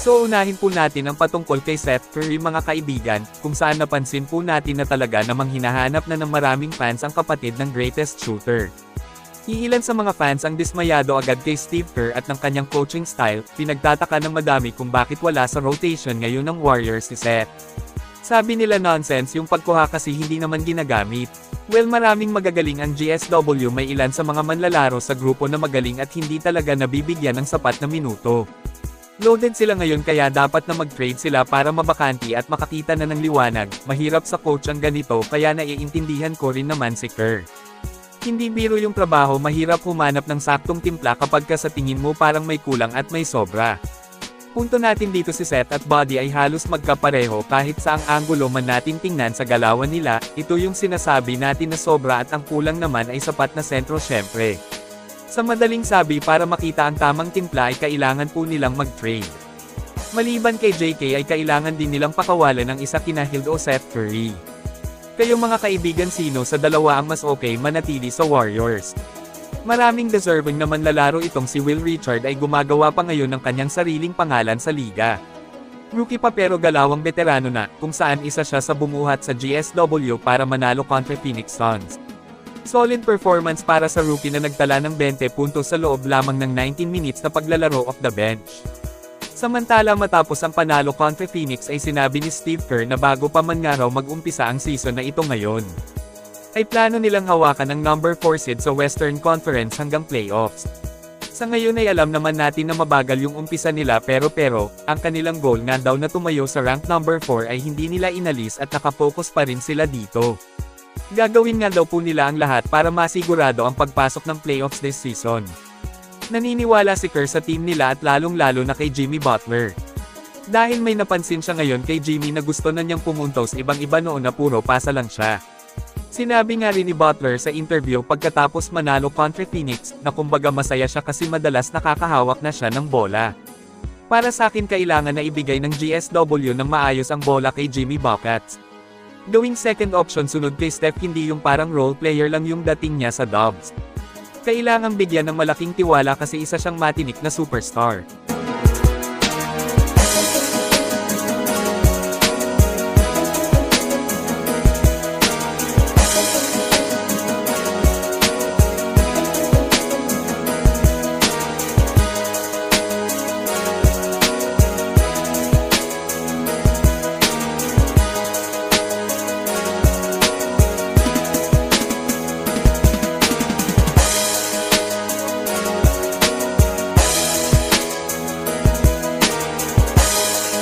So unahin po natin ang patungkol kay Seth Curry mga kaibigan, kung saan napansin po natin na talaga namang hinahanap na ng maraming fans ang kapatid ng greatest shooter. Iilan sa mga fans ang dismayado agad kay Steve Kerr at ng kanyang coaching style, pinagtataka ng madami kung bakit wala sa rotation ngayon ng Warriors si Seth. Sabi nila nonsense yung pagkuha kasi hindi naman ginagamit. Well, maraming magagaling ang GSW, may ilan sa mga manlalaro sa grupo na magaling at hindi talaga nabibigyan ng sapat na minuto. Loaded sila ngayon kaya dapat na mag-trade sila para mabakanti at makakita na ng liwanag. Mahirap sa coach ang ganito kaya naiintindihan ko rin naman si Kerr. Hindi biro yung trabaho, mahirap humanap ng saktong timpla kapag ka sa tingin mo parang may kulang at may sobra. Punto natin dito si Seth at Buddy ay halos magkapareho kahit saang anggulo man natin tingnan sa galawan nila, ito yung sinasabi natin na sobra at ang kulang naman ay sapat na sentro syempre. Sa madaling sabi, para makita ang tamang timpla ay kailangan po nilang mag-trade. Maliban kay JK ay kailangan din nilang pakawalan ng isa kina Hield o Seth Curry. Kayong mga kaibigan, sino sa dalawa ang mas okay manatili sa Warriors? Maraming deserving na manlalaro itong si Will Richard ay gumagawa pa ngayon ng kanyang sariling pangalan sa liga. Rookie pa pero galawang veterano na, kung saan isa siya sa bumuhat sa GSW para manalo kontra Phoenix Suns. Solid performance para sa rookie na nagtala ng 20 puntos sa loob lamang ng 19 minutes na paglalaro off the bench. Samantala matapos ang panalo kontra Phoenix ay sinabi ni Steve Kerr na bago pa man nga raw mag-umpisa ang season na ito ngayon, ay plano nilang hawakan ang number 4 seed sa Western Conference hanggang playoffs. Sa ngayon ay alam naman natin na mabagal yung umpisa nila pero ang kanilang goal nga daw na tumayo sa rank number 4 ay hindi nila inalis at nakapokus pa rin sila dito. Gagawin nga daw po nila ang lahat para masigurado ang pagpasok ng playoffs this season. Naniniwala si Kerr sa team nila at lalong-lalo na kay Jimmy Butler. Dahil may napansin siya ngayon kay Jimmy na gusto na niyang pumuntos ibang-iba noon na puro pasa lang siya. Sinabi nga rin ni Butler sa interview pagkatapos manalo kontra Phoenix na kumbaga masaya siya kasi madalas nakakahawak na siya ng bola. Para sa akin kailangan na ibigay ng GSW ng maayos ang bola kay Jimmy Buckets. Gawing second option sunod kay Steph, hindi yung parang role player lang yung dating niya sa Dubs. Kailangang bigyan ng malaking tiwala kasi isa siyang matinik na superstar.